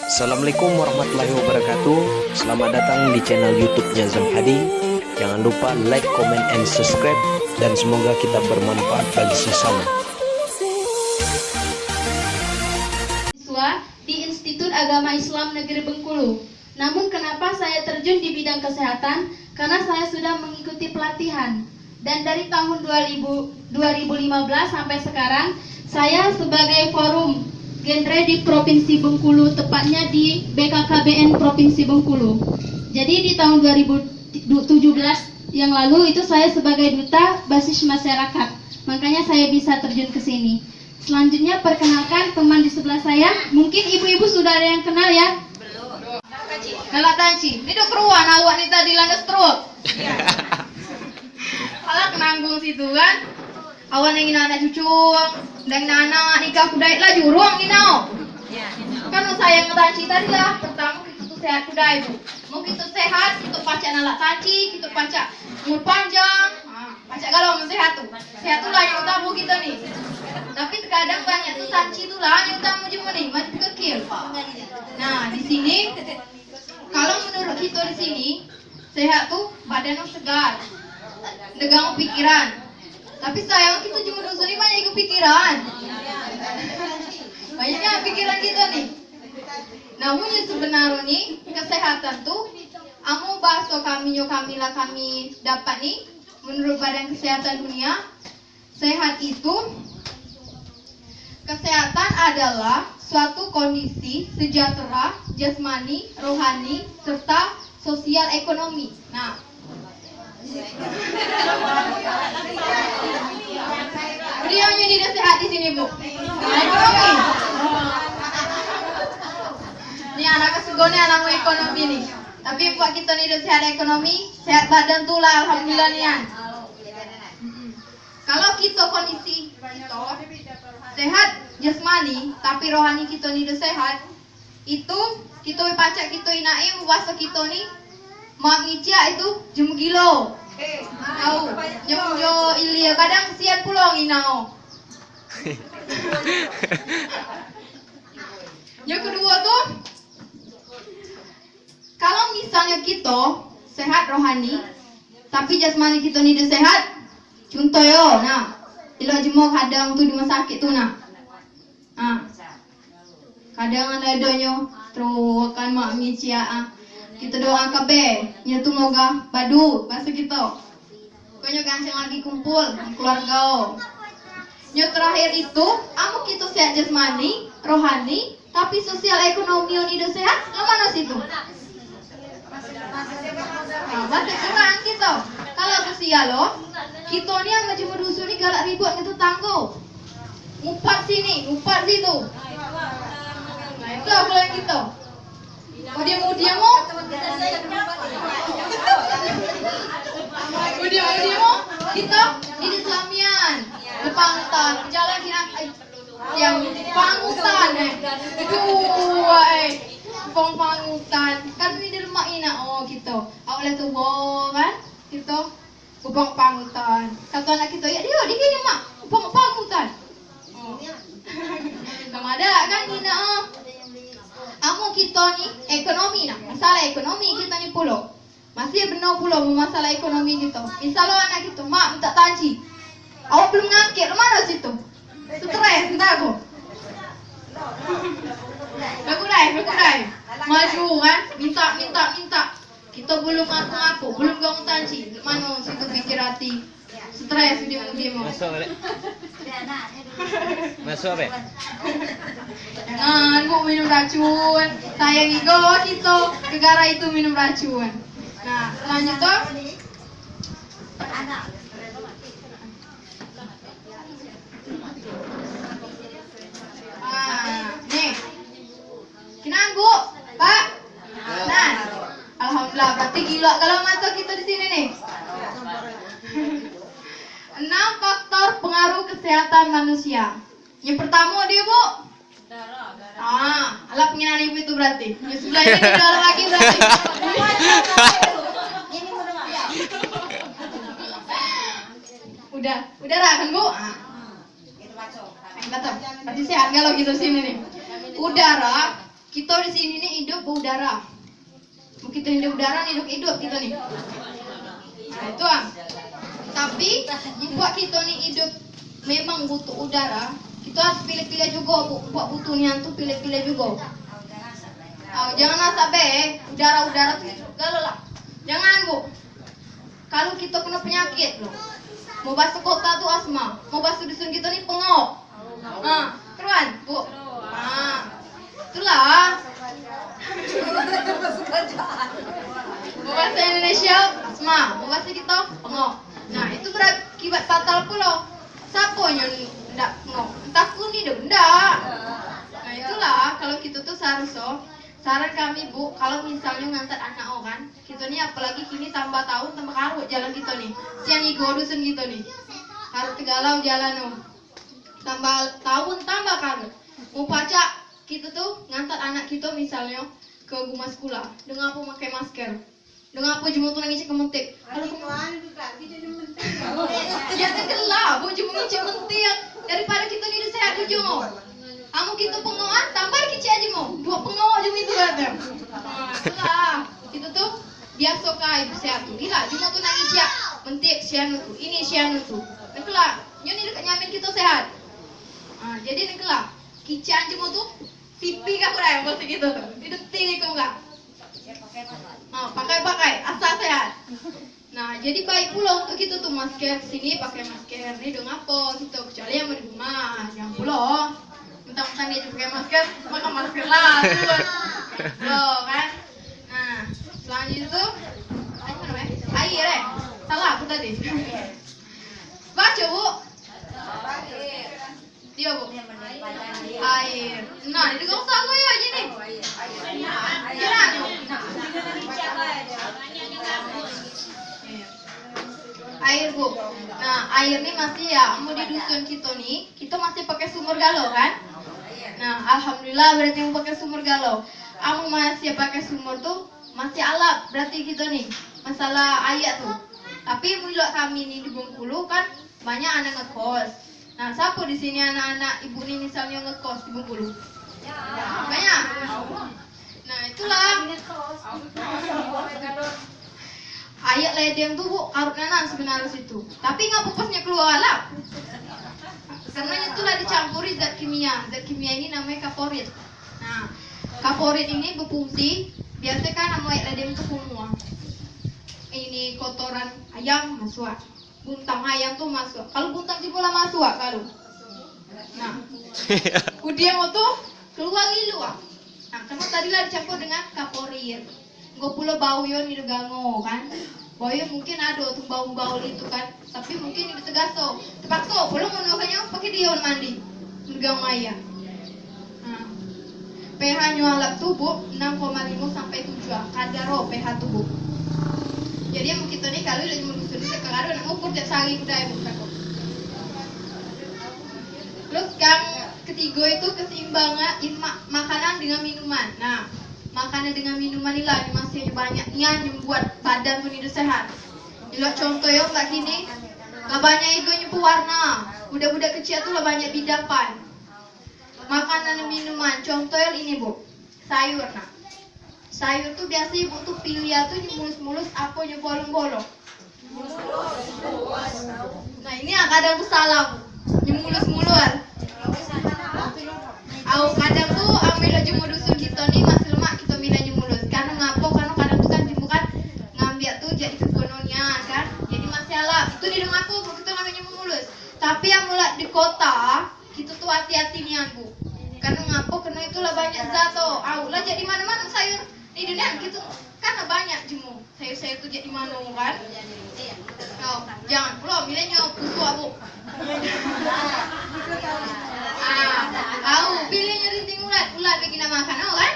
Assalamualaikum warahmatullahi wabarakatuh. Selamat datang di channel YouTube-nya Zamhadi. Jangan lupa like, comment, and subscribe. Dan semoga kita bermanfaat bagi sesama. Siswa di Institut Agama Islam Negeri Bengkulu. Namun kenapa saya terjun di bidang kesehatan? Karena saya sudah mengikuti pelatihan. Dan dari tahun 2015 sampai sekarang, saya sebagai forum genre di Provinsi Bengkulu, tepatnya di BKKBN Provinsi Bengkulu. Jadi di tahun 2017 yang lalu itu saya sebagai duta basis masyarakat. Makanya saya bisa terjun ke sini. Selanjutnya perkenalkan teman di sebelah saya. Mungkin ibu-ibu sudah ada yang kenal ya? Belum. Kalau Tanci, ini dok keruan awak nih tadi landas truk. Kalau kenanggung situ kan, awak nengin anak cucu, dan anak nikah kudai lah juruang inau. Kan saya ngetanci tadi lah, pertama kita sehat kudai bu. Mungkin kita sehat, kita pacak nalak tanci, kita pacak umur panjang, pacak kalau mau sehat tuh lah yang utama kita nih. Tapi terkadang banyak tuh tanci tuh lah yang utama cuma nih, mati kekil. Nah di sini, kalau menurut kita di sini sehat tuh badan segar, negang pikiran. Tapi sayang kita cuma dosa ini banyak ikut pikiran. Banyaknya pikiran kita nih. Namun yang sebenarnya nih kesehatan tuh amo bahasa kami dapat nih menurut Badan Kesehatan Dunia, sehat itu kesehatan adalah suatu kondisi sejahtera jasmani, rohani serta sosial ekonomi. Nah, beliau tidak sehat di sini bu. Ekonomi. Ini anak kesugone anak ekonomi nih. Tapi buat kita nih sehat ekonomi, sehat badan tuh lah alhamdulillah nih. Kalau kita kondisi kita sehat jasmani, tapi rohani kita nih sehat, itu kita pacak kita inaim puasa kita nih mak ngicia itu jum gilo. Tahu, jom ilia kadang kesian pulang inao. Yang kedua tuh, kalau misalnya kita sehat rohani, tapi jasmani kita tidak sehat, contoh yo, nah, ilo jemok kadang tuh di rumah sakit tuh nah, kadang ada donyo, terus kan mak ngicia kita doa kabe, nyatu moga badu bahasa kita. Konyo ganceng lagi kumpul keluarga. Nyo terakhir itu, amo kita sehat jasmani, rohani, tapi sosial ekonomi yang tidak sehat, kemana situ? Bahasa kurang kita. Kalau sosial lo, kita ni yang macam merusuh ni galak ribut itu tangguh. Ngupat sini, ngupat situ. Nah itu apa yang kita? Dia mau kita di Islamian Pangtan jalan yang pangutan pangutan kan ini di rumah ina gitu awalnya tuh kan gitu upang pangutan kata anak kita ya dia di sini mak upang pangutan sama ada kan ina amo kita nih ekonomi nah masalah ekonomi kita nih pulau masih benar pulau masalah ekonomi gitu misalnya anak gitu mak minta tanci awak belum ngangkir mana situ stres entah aku Berkurai maju kan minta kita belum ngaku belum gak tanci mana situ pikir hati stres dia Masuk apa? Jangan bu minum racun. Sayang ego kita negara itu minum racun. Nah selanjutnya nih kinang bu pak. Nah alhamdulillah berarti gila kalau mata kita di sini nih. 6 faktor pengaruh kesehatan manusia. Yang pertama dia bu, alat pengenalan ibu itu berarti. Yang sebelah ini darah lagi berarti. Udah kan bu? Betul. Berarti sehat kalau gitu sini nih. Udara Kita di sini nih hidup berudara. Kita hidup udara nih, hidup kita nih. Nah, itu Tapi buat kita nih hidup memang butuh udara, kita harus pilih-pilih juga buat butuhnya tuh pilih-pilih juga. Jangan asal udara tuh galau lah. Jangan Bu. Kalau kita kena penyakit loh. Mau bahasa kota tuh asma, mau bahasa dusun kita nih pengok. Keruan Bu. Itulah. Mau bahasa Indonesia asma, mau bahasa kita pengok. Nah itu berakibat fatal pula. Siapa yang ndak pengok? Entah kuni dah ndak. Nah itulah kalau kita tuh seharusnya saran kami Bu, kalau misalnya ngantar anak orang, kita nih apalagi kini tambah tahun tambah karut jalan kita nih. Siang igo dusun kita nih. Karut tegalau jalan tambah tahun tambah karut. Mau pacak kita tuh ngantar anak kita misalnya ke rumah sekolah. Dengan apa pakai masker? Dengan apa cuma tuh nangis kementik? Kalau ya lah, Bu cuma ngicip mentik daripada kita nih sehat ujung. Kamu kita pengoan, tambah kicik aja mau. Dua pengoan aja itu ada. Itulah, itu tuh biasa kai sehat tuh. Gila, cuma tuh nangis ya. Mentik sianu tuh, ini sianu tuh. Itulah, nyoni dekat nyamin kita sehat. Jadi itulah, kicik aja mau tuh. Pipi kau dah yang boleh gitu tuh. Itu tinggi kau enggak? Pakai, asal sehat. Nah, jadi baik pula untuk kita tuh masker sini pakai masker ini dong apa gitu kecuali yang mau di rumah, yang pula mentang-mentang dia pakai masker, maka masker lah tuh. Loh kan? Nah, selanjutnya tuh apa namanya? Air salah aku tadi. Baca Bu. Dia Bu. Air. Nah, ini kau salah ya aja nih. Jalan. Air Bu. Nah, air nih masih ya, mau di dusun kita nih, kita masih pakai sumur galon kan? Nah, alhamdulillah berarti mau pakai sumur galon. Kamu masih pakai sumur tuh masih alap berarti kita nih masalah air tuh. Tapi mulai kami nih di Bengkulu kan banyak anak ngekos. Nah, siapa di sini anak-anak ibu nih misalnya ngekos di Bengkulu? Banyak. Nah, itulah. Ayat ledeng tuh Bu, karena sebenarnya situ. Tapi nggak pupusnya keluar lah. Karena itulah dicampuri zat kimia. Zat kimia ini namanya kaporit. Nah, kaporit ini berfungsi. Biasanya kan nama ayat ledeng itu semua. Ini kotoran ayam masuk. Buntang ayam tuh masuk. Kalau buntang cipola masuk kalau. Nah, kemudian tuh keluar lilu. Nah, karena tadilah dicampur dengan kaporit. Gue pula bau yon itu gango kan. Bau mungkin ada tuh bau-bau itu kan. Tapi mungkin itu tegaso. Terpaksa belum menukannya pakai dion mandi. Gang ayam. Nah, pH nyualap tubuh 6,5 sampai 7. Kadaro pH tubuh. Jadi yang kita nih kalau lagi menusun itu kadaro nak ukur tiap sehari udah bukan kok. Terus yang ketiga itu keseimbangan makanan dengan minuman. Nah, makanan dengan minuman inilah yang masih banyak yang membuat badan pun hidup sehat. Jadi contoh ya mbak gini, lah banyak egonya pewarna. Budak-budak kecil tuh lah banyak bidapan. Makanan dan minuman, contoh yang ini Bu, sayur. Nah, sayur tuh biasa ibu tuh pilih tuh mulus-mulus apa yang bolong-bolong. Nah ini kadang tuh salah Bu, yang mulus-mulus. Kadang tuh ambil jemur dusun kita nih masih lemak kita milih mulus. Karena ngapo karena kadang tuh kan jemur kan ngambil tuh jadi kekononya kan. Jadi masih ala itu di rumah aku kita ngambilnya mulus. Tapi yang mulai di kota kita tuh hati-hati nih Bu. Karena ngapo karena itulah banyak zat tuh. Lah jadi mana-mana sayur di dunia gitu karena banyak jemur. Sayur-sayur tuh jadi mana kan? Jangan pula milihnya busuk Bu. Pilihnya rinting ulat lagi nak makan, kan?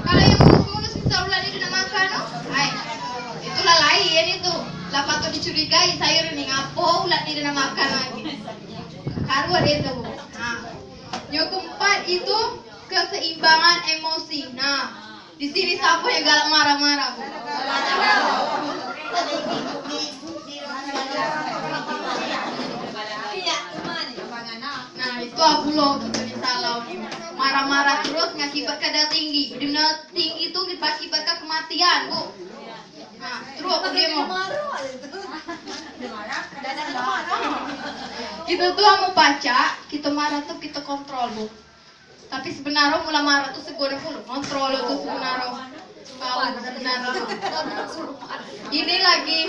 Kalau yang mulus-mulus bisa ulat itu nak makan, itulah lain itu. Lah patut dicurigai sayur ini ngapo ulat ini nak makan lagi. Karuan itu Bu. Nah, yang keempat itu keseimbangan emosi. Nah, di sini siapa yang galak marah-marah Bu? Nah, itu aku loh kita salah. marah-marah terus mengakibatkan darah tinggi. Darah tinggi itu mengakibatkan kematian, Bu. Nah, terus aku demo. Kita tuh mau baca, kita marah tuh kita kontrol, Bu. Tapi sebenarnya mula marah tuh segede puluh kontrol itu sebenarnya. Tahu sebenarnya. Ini lagi.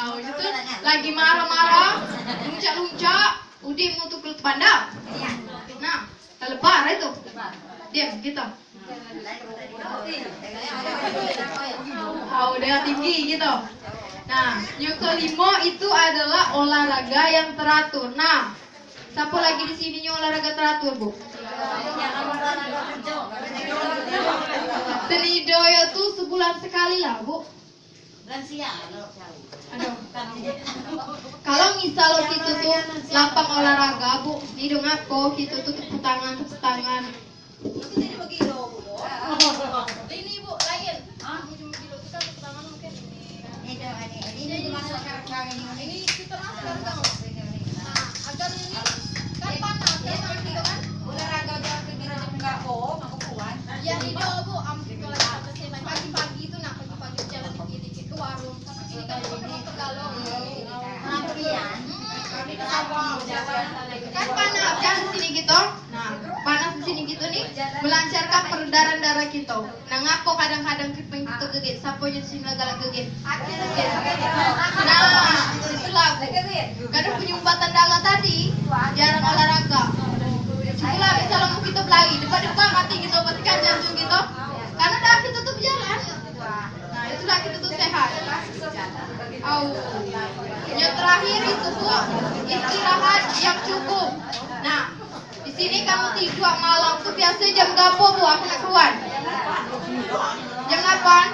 Itu lagi marah-marah, luncak-luncak, udah mau tuh kelut pandang. Nah, terlebar itu. Diam kita. Udah tinggi gitu. Nah, yang kelima itu adalah olahraga yang teratur. Nah, siapa lagi di sini yang olahraga teratur, Bu? Seni doyo tuh sebulan sekali lah, Bu. Aduh. Kalau misal kita tuh lapang olahraga, Bu, hidung aku kita tuh tepuk tangan. Ini, Bu, lain. Ini kita masukkan dong. Nah, agar ini kan panas ya tangan kita kan. Ya tidak, Bu, kalau kita kesini pagi-pagi itu pagi-pagi jalan dikit-dikit ke warung. Ini kan pakai tergalon. Kan panas kan di sini gitu. Nah, panas di sini gitu nih melancarkan peredaran darah kita. Nah, ngapo kadang-kadang kita gegit, sapo jadi sini galak gegit. Nah, itulah, Bu. Karena penyumbatan darah tadi jarang olahraga. Setelah misalnya mau kita lagi depan-depan mati gitu, petikan jantung gitu. Karena darah kita tuh berjalan. Nah, itulah kita tuh sehat. Yang terakhir itu, Bu, istirahat yang cukup. Nah, di sini kamu tidur malam tuh biasa jam berapa, Bu? Aku nak keluar. Jam 8.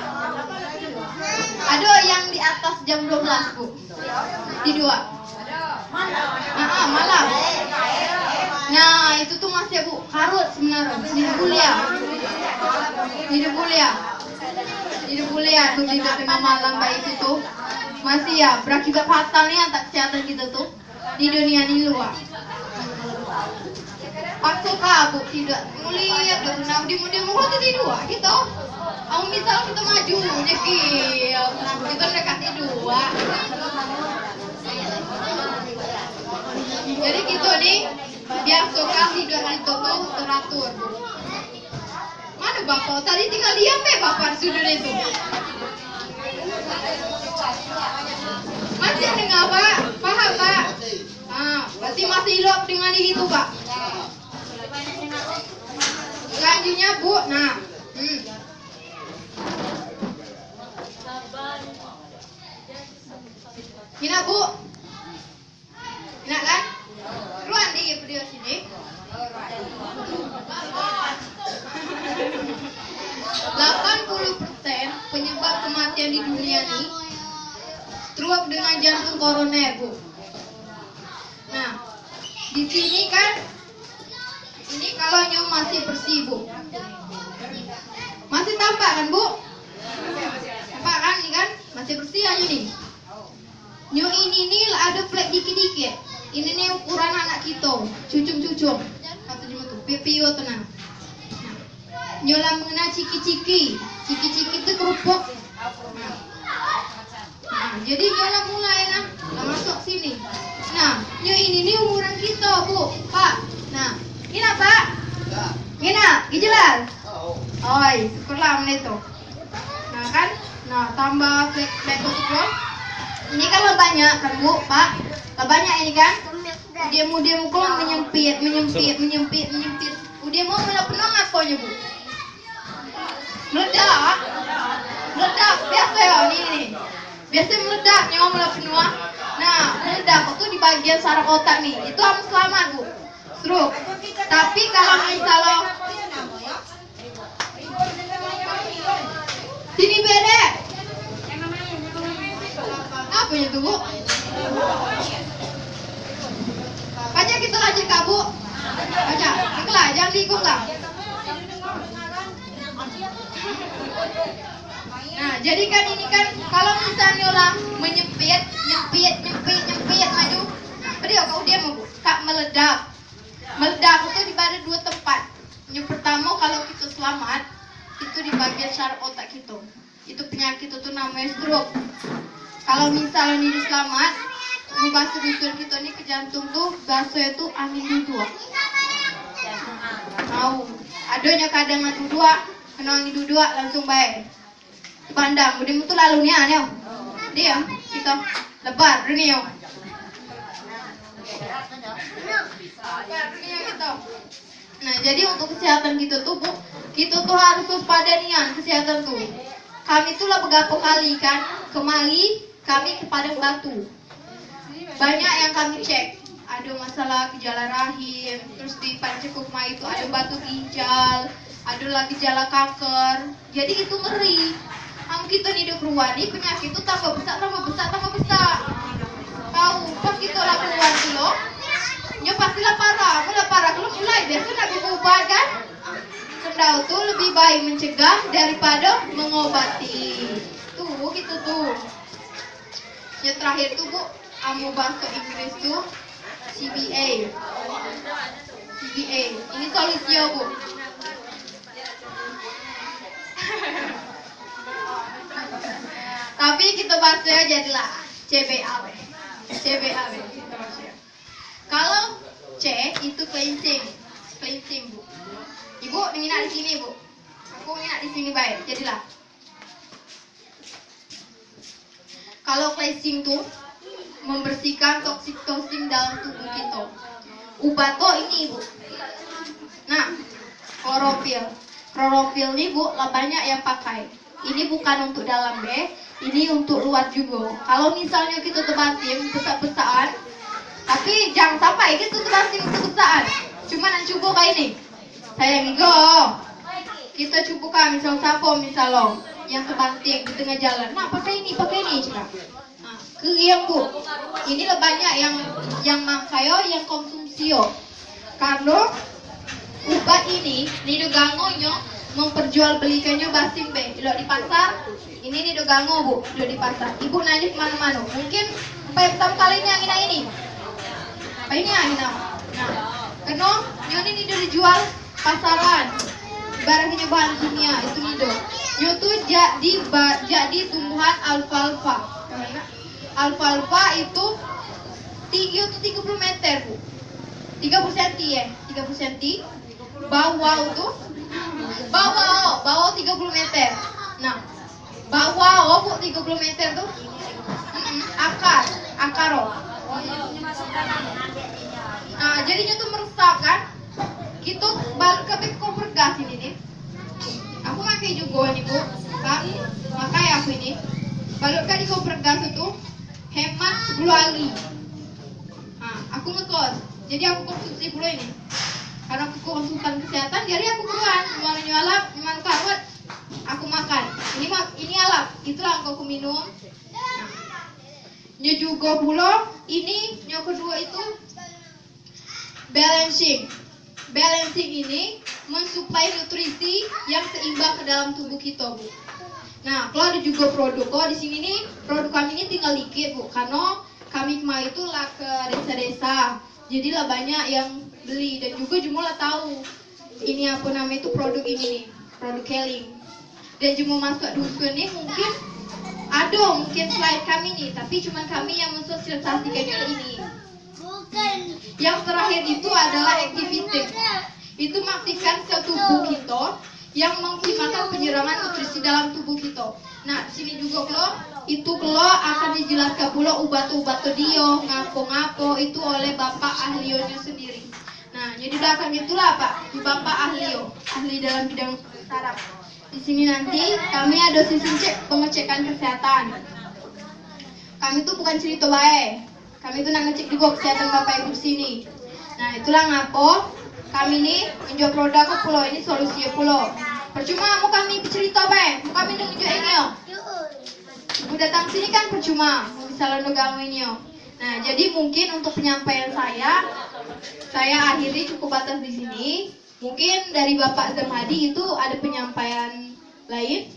Ada yang di atas jam 12, Bu. Tidur. Malam. Nah, itu tuh masih, Bu, karut sebenarnya. Hidup kuliah tuh tidak tengah malam baik itu tuh masih ya berakibat fatal nih atas kesehatan kita tuh di dunia di luar. Waktu Bu tidak mulia dan dia mau tidur gitu. Kamu misal kita maju nyekil, kita dekati dua. Jadi gitu nih, biar suka tidur itu tuh teratur. Mana Bapak? Tadi tinggal diam Bapak di sudut itu. Masih dengar Pak? Paham Pak? Nah, berarti masih hidup dengan itu Pak. Selanjutnya Bu, nah. Ini Bu. Enak kan? Ruan di video sini. 80% penyebab kematian di dunia ini stroke dengan jantung koroner, Bu. Nah, di sini kan ini kalau nyu masih bersih, Bu. Masih tampak kan, Bu? Tampak kan ini kan? Masih bersih aja nih. Nyu ini nih ada flek dikit-dikit. Ini nih ukuran anak kita, cucung-cucung. Kata cuma tuh, pipio tenang. Nyola mengenal ciki-ciki itu kerupuk. Nah, jadi nyola mulai lah masuk sini. Nah, nyo ini nih umuran kita, Bu, Pak. Nah, ini Pak. Ini jelas. Oi, syukurlah menit tuh. Nah kan, nah tambah flek itu. Ini kalau banyak kan Bu, Pak. Kalau banyak ini kan. Dia mau menyempit. Udah mau mulai penuh ngakonya, Bu. Meledak biasa ya nih. Biasa meledak nyawa mulai penuh. Nah, meledak itu di bagian saraf otak nih. Itu harus selamat, Bu. Stroke. Tapi kalau misalnya sini beda. Apa itu, Bu? Baca kita lanjut Kak, Bu. Baca. Iklah, jangan diikut enggak. Nah, jadi kan ini kan kalau misalnya orang menyempit maju. Beliau kau dia mau Kak meledak. Meledak itu dibagi dua tempat. Yang pertama kalau kita selamat itu di bagian syaraf otak kita. Itu penyakit itu namanya stroke. Kalau misalnya ini selamat, bahasa dusun kita ini ke jantung tuh bahasa itu angin duduk. Tahu? Adanya kadang duduk, kena angin duduk langsung baik. Pandang, udah itu lalu nih aneh. Dia kita lebar ini yo. Nah, jadi untuk kesehatan kita tuh, Bu, kita tuh harus waspada nian kesehatan tuh. Kami tuh lah beberapa kali kan, kemari kami ke Padang Batu. Banyak yang kami cek, ada masalah gejala rahim, terus di Pancekukma itu ada batu ginjal, ada lagi gejala kanker. Jadi itu ngeri. Kamu kita hidup ruang nih penyakit itu tambah besar, tambah besar, tambah besar. Tahu, pas kita lah keluar dulu, ya pastilah parah, malah parah kalau mulai biasa nak berubah kan. Kendau tuh lebih baik mencegah daripada mengobati. Tuh gitu tuh. Yang terakhir tuh Bu, kamu bahasa Inggris tuh CBA. CBA. Ini solusinya Bu. Tapi kita bahasnya jadilah CBAB. CBAB kita bahasnya. Kalau C itu cleansing. Cleansing Bu. Ibu nginap di sini Bu. Aku nginap di sini baik. Jadilah. Kalau cleansing tuh membersihkan toksin dalam tubuh kita. Ubato ini Bu. Nah, klorofil. Klorofil ini Bu, lah banyak yang pakai. Ini bukan untuk dalam ini untuk luar juga. Kalau misalnya kita tebatin besar-besaran, tapi jangan sampai kita tebatin besar-besaran. Cuma nak cuba kayak ini. Sayang igo. Kita cuba kan misal sapo misal yang tebanting di tengah jalan. Nah, pakai ini cina. Nah, keriang Bu. Ini lah banyak yang mangkayo yang konsumsio. Karena obat ini gangonyo memperjualbelikannya basing be. Kalau di pasar, ini gango Bu, kalau di pasar. Ibu nanya kemana-mana. Mungkin pertama kalinya angina ini. Apa ini angina? Nah, karena ini dijual pasaran. Barangnya bahan kimia itu nido. Itu jadi tumbuhan alfalfa. Alfalfa itu tinggi itu 30 meter Bu. 30 cm ya, 30 cm. Bawah 30 meter. Nah, bawah Bu 30 meter tuh. Akar. Nah, jadinya tuh meresap kan? Gitu balik ke kompor gas ini nih. Aku pakai juga nih Bu. Kan? Pakai aku ini. Balik ke di kompor gas itu hemat 10 hari. Nah, aku ngekos. Jadi aku konsumsi pula ini. Karena aku konsultan kesehatan, jadi aku keluar. Gimana nyualap, gimana karut, aku makan. Ini alap, itulah aku minum. Nah, juga pula ini yang kedua itu balancing. Balancing ini mensuplai nutrisi yang seimbang ke dalam tubuh kita Bu. Nah, kalau ada juga produk, di sini nih produk kami ini tinggal dikit Bu, karena kami kemarin itu lah ke desa-desa. Jadi lah banyak yang beli dan juga jumlah tahu ini apa namanya itu produk ini nih, produk Keling. Dan cuma masuk dusun nih mungkin slide kami nih, tapi cuma kami yang mensosialisasikannya ini. Yang terakhir itu adalah activity. Itu mengaktifkan sel tubuh kita yang mengoptimalkan penyerapan nutrisi dalam tubuh kita. Nah, di sini juga kalau akan dijelaskan pula obat-obat dia ngapo-ngapo itu oleh Bapak Ahlionya sendiri. Nah, jadi belakang itulah Pak, di Bapak Ahlio, ahli dalam bidang saraf. Di sini nanti kami ada sisi pengecekan kesehatan. Kami tuh bukan cerita baik. Kami tuh nak ngecek juga kesehatan Bapak Ibu di sini. Nah, itulah ngapo kami nih menjual produk ke pulau ini solusi pulau. Percuma mau kami bercerita baik, mau kami nunjuk ini yo. Ibu datang sini kan percuma, mau bisa nunggu ini yo. Nah, jadi mungkin untuk penyampaian saya akhiri cukup batas di sini. Mungkin dari Bapak Zamhadi itu ada penyampaian lain.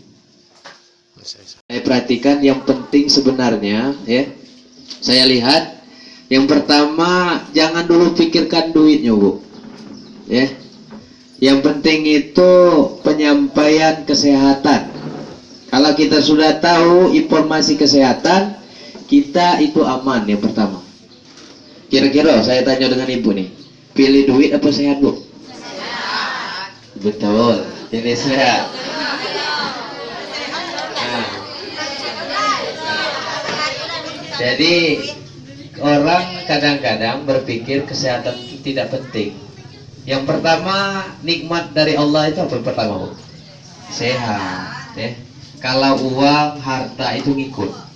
Saya perhatikan yang penting sebenarnya ya. Saya lihat yang pertama jangan dulu pikirkan duitnya Bu. ya. Yang penting itu penyampaian kesehatan. Kalau kita sudah tahu informasi kesehatan, kita itu aman yang pertama. Kira-kira saya tanya dengan ibu nih, pilih duit apa sehat, Bu? Sehat. Betul, ini sehat. Nah. Jadi orang kadang-kadang berpikir kesehatan itu tidak penting. Yang pertama, nikmat dari Allah itu apa yang pertama, Bu? Sehat, ya. Kalau uang, harta itu ngikut.